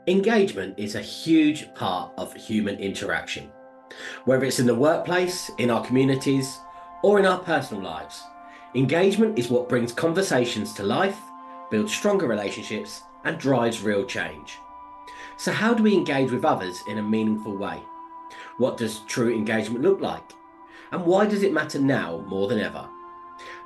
Engagement is a huge part of human interaction, whether it's in the workplace, in our communities, or in our personal lives. Engagement is what brings conversations to life, builds stronger relationships, and drives real change. So, how do we engage with others in a meaningful way? What does true engagement look like? And why does it matter now more than ever?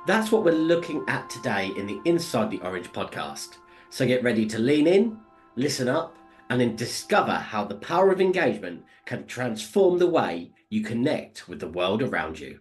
That's what we're looking at today in the Inside the Orange podcast. So get ready to lean in, listen up, and then discover how the power of engagement can transform the way you connect with the world around you.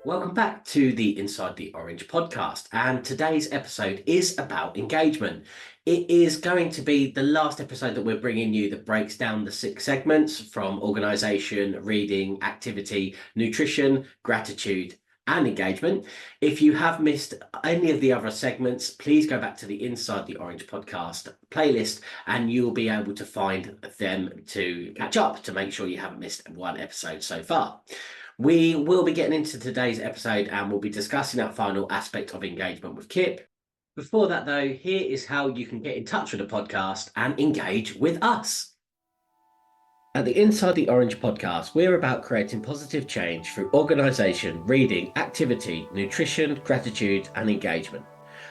Welcome back to the Inside the Orange podcast, and today's episode is about engagement. It is going to be the last episode that we're bringing you that breaks down the 6 segments from organisation, reading, activity, nutrition, gratitude, and engagement. If you have missed any of the other segments, please go back to the Inside the Orange podcast playlist and you'll be able to find them to catch up to make sure you haven't missed one episode so far. We will be getting into today's episode and we'll be discussing that final aspect of engagement with Kip. Before that, though, here is how you can get in touch with the podcast and engage with us. At the Inside the Orange podcast, we're about creating positive change through organisation, reading, activity, nutrition, gratitude, and engagement.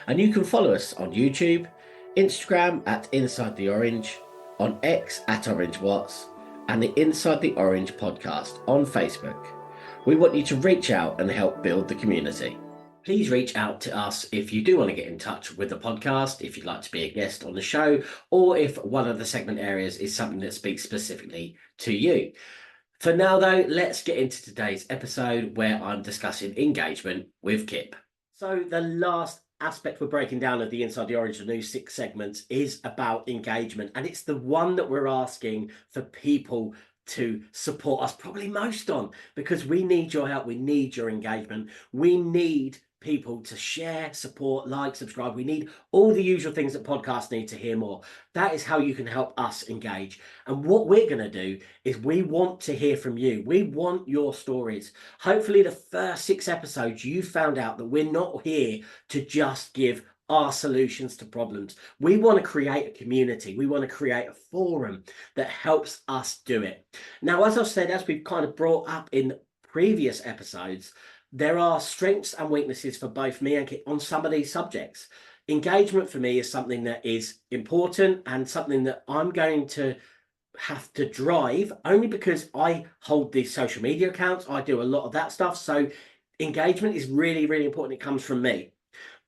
And you can follow us on YouTube, Instagram at Inside the Orange, on X at OrangeWatts, and the Inside the Orange podcast on Facebook. We want you to reach out and help build the community. Please reach out to us if you do want to get in touch with the podcast, if you'd like to be a guest on the show, or if one of the segment areas is something that speaks specifically to you. For now, though, let's get into today's episode where I'm discussing engagement with Kip. So the last aspect we're breaking down of the Inside the Orange, the new 6 segments, is about engagement. And it's the one that we're asking for people to support us probably most on, because we need your help, we need your engagement, we need people to share, support, like, subscribe. We need all the usual things that podcasts need to hear more. That is how you can help us engage. And what we're going to do is we want to hear from you. We want your stories. Hopefully the first 6 episodes you found out that we're not here to just give our solutions to problems. We want to create a community. We want to create a forum that helps us do it. Now, as I've said, as we've kind of brought up in previous episodes, there are strengths and weaknesses for both me and Kit on some of these subjects. Engagement for me is something that is important and something that I'm going to have to drive only because I hold these social media accounts. I do a lot of that stuff. So engagement is really, really important. It comes from me.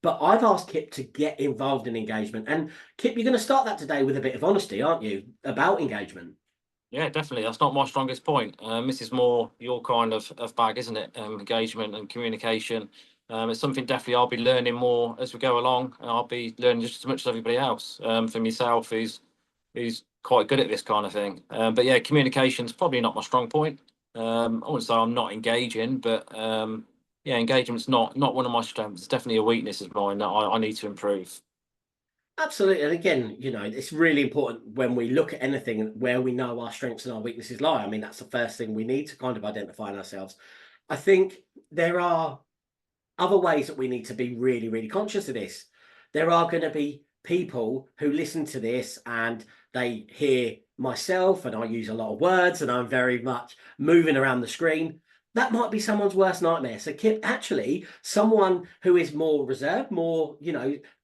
But I've asked Kip to get involved in engagement. And Kip, you're going to start that today with a bit of honesty, aren't you, about engagement? Yeah, definitely. That's not my strongest point. This is more your kind of bag, isn't it? Engagement and communication. It's something definitely I'll be learning more as we go along, and I'll be learning just as much as everybody else. For myself, who's quite good at this kind of thing. But yeah, communication's probably not my strong point. I wouldn't say I'm not engaging, but yeah, engagement's not one of my strengths. It's definitely a weakness of mine that I need to improve. Absolutely. And again, it's really important when we look at anything where we know our strengths and our weaknesses lie. I mean, that's the first thing we need to kind of identify in ourselves. I think there are other ways that we need to be really, really conscious of this. There are going to be people who listen to this and they hear myself and I use a lot of words and I'm very much moving around the screen. That might be someone's worst nightmare. So Kip, actually, someone who is more reserved, more,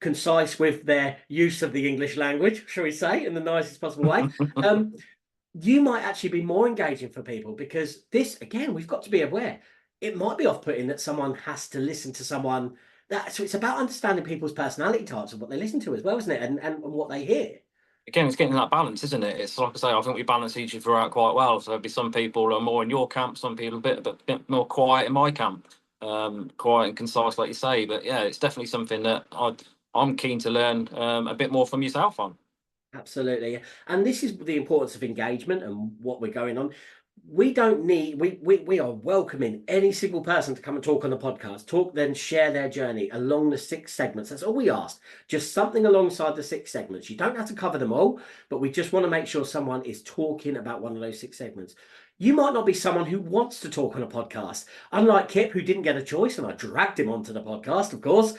concise with their use of the English language, shall we say, in the nicest possible way, you might actually be more engaging for people because this, again, we've got to be aware. It might be off-putting that someone has to listen to someone so it's about understanding people's personality types and what they listen to as well, isn't it? And what they hear. Again, it's getting that balance, isn't it? It's like I say, I think we balance each other out quite well. So there'll be some people who are more in your camp, some people a bit more quiet in my camp, quiet and concise, like you say. But yeah, it's definitely something that I'm keen to learn a bit more from yourself on. Absolutely. And this is the importance of engagement and what we're going on. We don't need, we are welcoming any single person to come and talk on the podcast, talk, then share their journey along the 6 segments. That's all we ask. Just something alongside the 6 segments. You don't have to cover them all, but we just want to make sure someone is talking about one of those 6 segments. You might not be someone who wants to talk on a podcast. Unlike Kip, who didn't get a choice, and I dragged him onto the podcast, of course.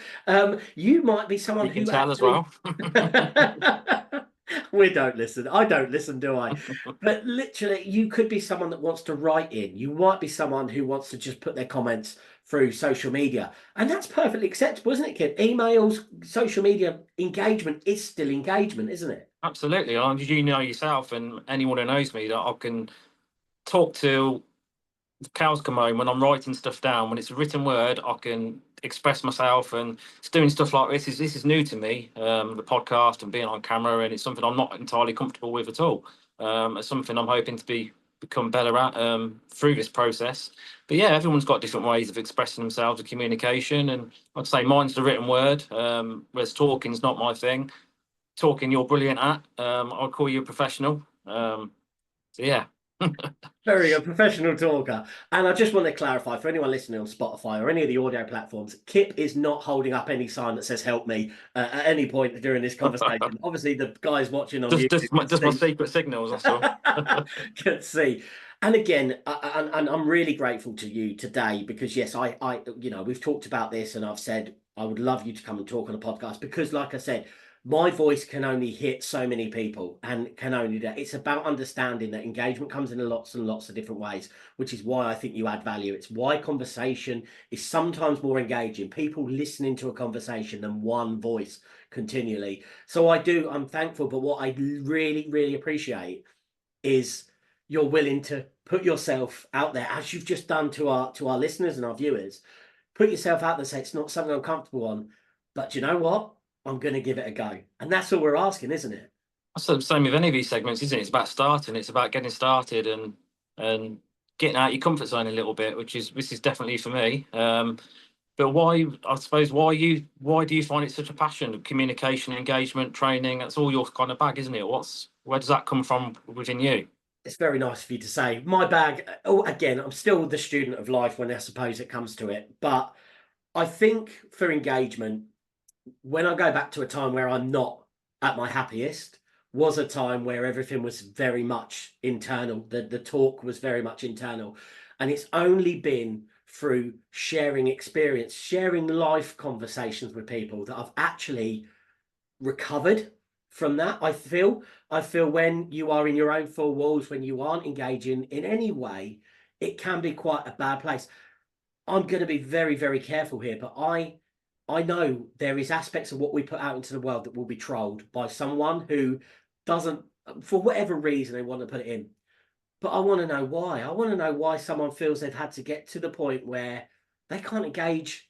You might be someone You can who tell as actually. well. We don't listen. I don't listen, do I? But literally, you could be someone that wants to write in. You might be someone who wants to just put their comments through social media. And that's perfectly acceptable, isn't it, kid? Emails, social media engagement is still engagement, isn't it? Absolutely. You know yourself, and anyone who knows me, that I can talk to the cows come home when I'm writing stuff down. When it's a written word, I can express myself, and it's doing stuff like this is new to me, the podcast and being on camera, and it's something I'm not entirely comfortable with at all. It's something I'm hoping to become better at through this process. But yeah, everyone's got different ways of expressing themselves and communication, and I'd say mine's the written word, whereas talking's not my thing. Talking you're brilliant at. I'll call you a professional. So yeah. Very a professional talker. And I just want to clarify for anyone listening on Spotify or any of the audio platforms, Kip is not holding up any sign that says help me at any point during this conversation. Obviously, the guys watching on just YouTube just my, can just my see. secret signals, that's all. Can see. And again, and I'm really grateful to you today because yes, we've talked about this and I've said I would love you to come and talk on a podcast because, like I said, my voice can only hit so many people and can only do. It's about understanding that engagement comes in lots and lots of different ways, which is why I think you add value. It's why conversation is sometimes more engaging. People listening to a conversation than one voice continually. So I'm thankful, but what I really, really appreciate is you're willing to put yourself out there as you've just done to our listeners and our viewers. Put yourself out there and say it's not something I'm comfortable on, but you know what? I'm going to give it a go. And that's all we're asking, isn't it? That's the same with any of these segments, isn't it? It's about starting. It's about getting started and getting out your comfort zone a little bit, which is definitely for me. But why? I suppose why do you find it such a passion? Communication, engagement, training. That's all your kind of bag, isn't it? Where does that come from within you? It's very nice of you to say. My bag, oh, again, I'm still the student of life when I suppose it comes to it. But I think for engagement, when I go back to a time where I'm not at my happiest, was a time where everything was very much internal. The talk was very much internal. And it's only been through sharing experience, sharing life conversations with people that I've actually recovered from that. I feel when you are in your own four walls, when you aren't engaging in any way, it can be quite a bad place. I'm going to be very, very careful here, but I know there is aspects of what we put out into the world that will be trolled by someone who doesn't, for whatever reason, they want to put it in. But I want to know why. I want to know why someone feels they've had to get to the point where they can't engage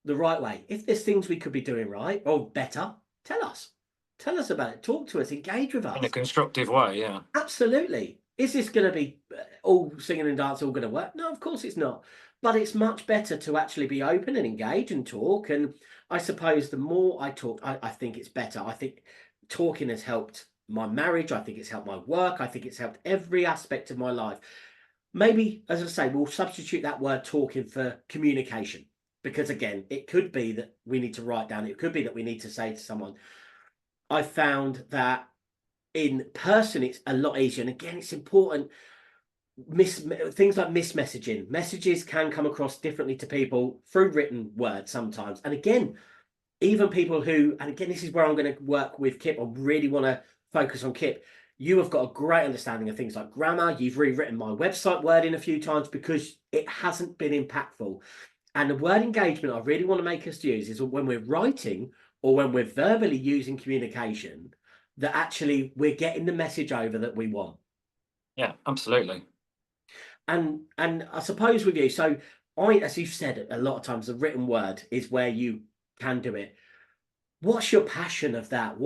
the right way. If there's things we could be doing right or better, tell us. Tell us about it. Talk to us. Engage with In a us. constructive way, yeah. Absolutely. Is this going to be all singing and dance all going to work? No, of course it's not. But it's much better to actually be open and engage and talk. And I suppose the more I talk, I think it's better. I think talking has helped my marriage. I think it's helped my work. I think it's helped every aspect of my life. Maybe, as I say, we'll substitute that word talking for communication. Because again, it could be that we need to write down, it could be that we need to say to someone, I found that in person it's a lot easier. And again, it's important. Things like mismessaging. Messages can come across differently to people through written words sometimes. And again, even people who, and again, this is where I'm going to work with Kip. I really want to focus on Kip. You have got a great understanding of things like grammar. You've rewritten my website wording a few times because it hasn't been impactful. And the word engagement I really want to make us use is when we're writing or when we're verbally using communication, that actually we're getting the message over that we want. Yeah, absolutely. And I suppose with you, so as you've said a lot of times, the written word is where you can do it. What's your passion of that?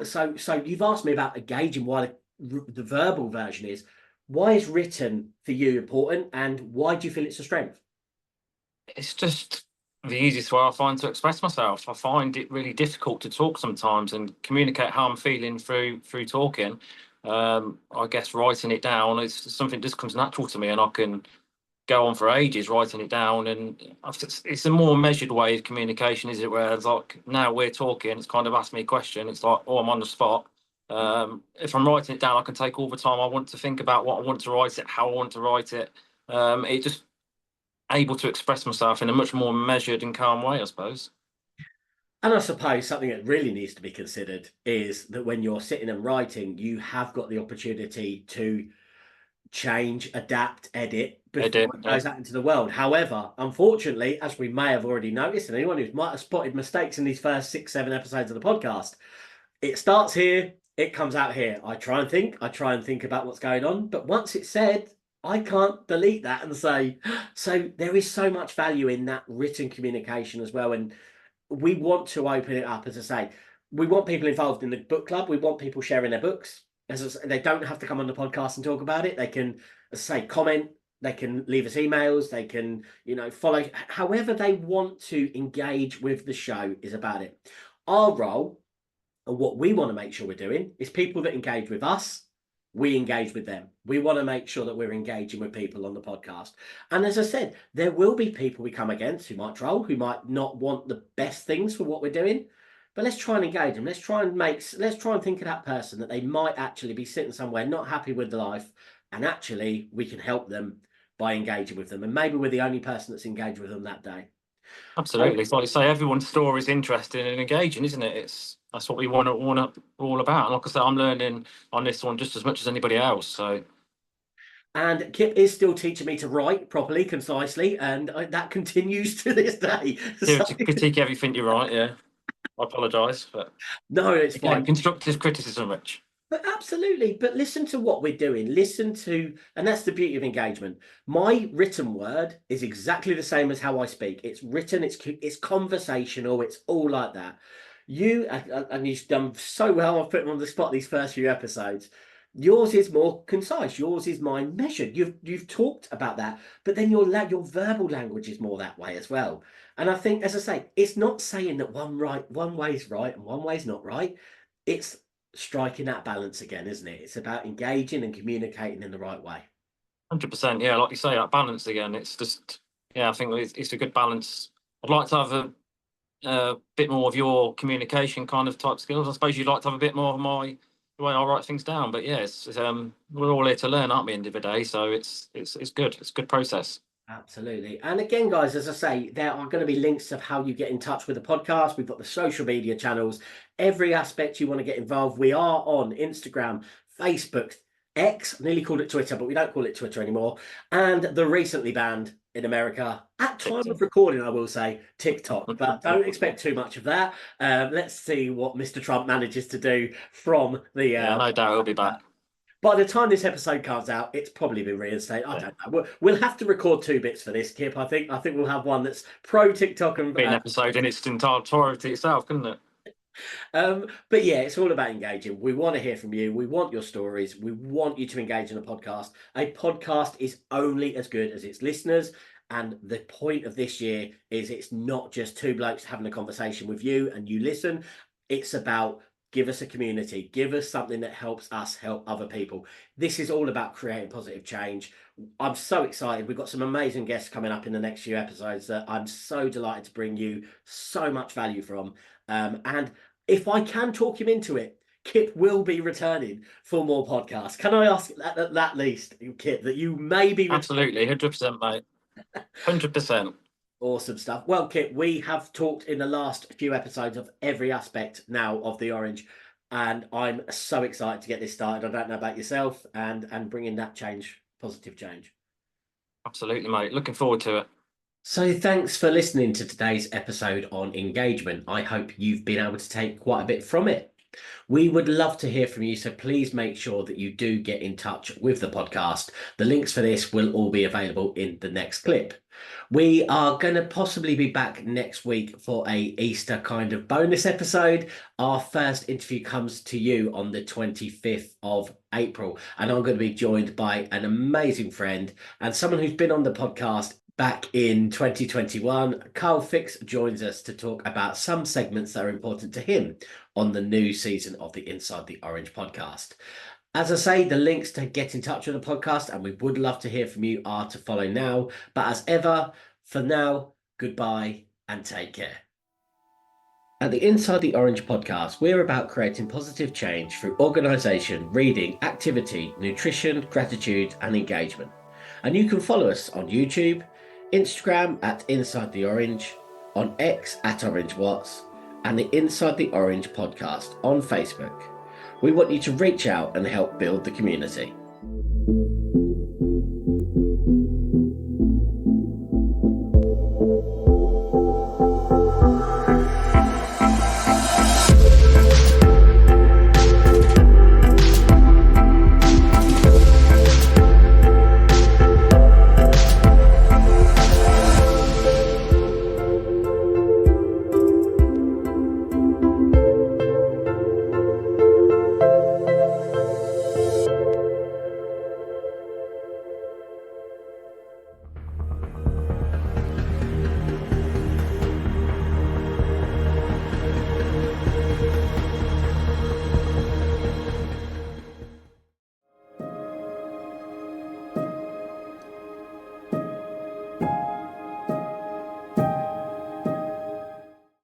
So you've asked me about engaging, why the verbal version is. Why is written for you important, and why do you feel it's a strength? It's just the easiest way I find to express myself. I find it really difficult to talk sometimes and communicate how I'm feeling through talking. I guess writing it down is something that just comes natural to me, and I can go on for ages writing it down. And it's a more measured way of communication, is it? Whereas like now we're talking, it's kind of asked me a question. It's like, oh, I'm on the spot. If I'm writing it down, I can take all the time I want to think about what I want to write it, how I want to write it. It just able to express myself in a much more measured and calm way, I suppose. And I suppose something that really needs to be considered is that when you're sitting and writing, you have got the opportunity to change, adapt, edit I before do, it yeah. goes out into the world. However, unfortunately, as we may have already noticed, and anyone who might have spotted mistakes in these first 6, 7 episodes of the podcast, it starts here, it comes out here. I try and think about what's going on, but once it's said, I can't delete that and say, so there is so much value in that written communication as well. And we want to open it up, as I say. We want people involved in the book club. We want people sharing their books. As I say, they don't have to come on the podcast and talk about it. They can, as I say, comment. They can leave us emails. They can, follow. However they want to engage with the show is about it. Our role and what we want to make sure we're doing is people that engage with us, we engage with them. We want to make sure that we're engaging with people on the podcast. And as I said, there will be people we come against who might troll, who might not want the best things for what we're doing. But let's try and engage them. Let's try and think of that person that they might actually be sitting somewhere not happy with their life. And actually, we can help them by engaging with them. And maybe we're the only person that's engaged with them that day. So, Absolutely. It's like you say, everyone's story is interesting and engaging, isn't it? That's what we want to all about. And like I say, I'm learning on this one just as much as anybody else. So and Kip is still teaching me to write properly, concisely, and that continues to this day. here So, to critique everything you write, yeah. I apologise, but no, it's again, fine. constructive criticism, Rich. But absolutely. But listen to what we're doing. Listen to, and that's the beauty of engagement. My written word is exactly the same as how I speak. It's written, it's conversational, it's all like that. And you've done so well. I've put them on the spot these first few episodes. Yours is more concise. Yours is more measured. You've talked about that, but then your verbal language is more that way as well. And I think, as I say, it's not saying that one way's right and one way's not right. It's striking that balance again, isn't it? It's about engaging and communicating in the right way. 100%, yeah. Like you say, that balance again. It's just, yeah, I think it's a good balance. I'd like to have a bit more of your communication kind of type skills. I suppose you'd like to have a bit more of the way I write things down. But yeah, we're all here to learn, aren't we, end of the day? So it's good. It's a good process. Absolutely. And again, guys, as I say, there are going to be links of how you get in touch with the podcast. We've got the social media channels, every aspect you want to get involved. We are on Instagram, Facebook, X, nearly called it Twitter, but we don't call it Twitter anymore. And the recently banned in America, at time of recording, I will say, TikTok. But don't expect too much of that. Let's see what Mr. Trump manages to do from the. Yeah, no doubt he'll be back. By the time this episode comes out, it's probably been reinstated. I don't know. We'll have to record 2 bits for this, Kip. I think we'll have one that's pro TikTok and. Be an episode in its entirety itself, couldn't it? But yeah, it's all about engaging. We want to hear from you. We want your stories. We want you to engage in a podcast. A podcast is only as good as its listeners. And the point of this year is it's not just two blokes having a conversation with you and you listen. It's about give us a community, give us something that helps us help other people. This is all about creating positive change. I'm so excited. We've got some amazing guests coming up in the next few episodes that I'm so delighted to bring you so much value from. And if I can talk him into it, Kip will be returning for more podcasts. Can I ask at that least, Kip, that you may be Absolutely, 100%, mate. 100%. Awesome stuff. Well, Kip, we have talked in the last few episodes of every aspect now of the Orange, and I'm so excited to get this started. I don't know about yourself and bringing that change, positive change. Absolutely, mate. Looking forward to it. So thanks for listening to today's episode on engagement. I hope you've been able to take quite a bit from it. We would love to hear from you, so please make sure that you do get in touch with the podcast. The links for this will all be available in the next clip. We are going to possibly be back next week for a Easter kind of bonus episode. Our first interview comes to you on the 25th of April, and I'm going to be joined by an amazing friend and someone who's been on the podcast back in 2021. Carl Fix joins us to talk about some segments that are important to him on the new season of the Inside the Orange podcast. As I say, the links to get in touch with the podcast, and we would love to hear from you, are to follow now. But as ever, for now, goodbye and take care. At the Inside the Orange podcast, we're about creating positive change through organisation, reading, activity, nutrition, gratitude, and engagement. And you can follow us on YouTube, Instagram at Inside the Orange, on X at Orange Watts, and the Inside the Orange podcast on Facebook. We want you to reach out and help build the community.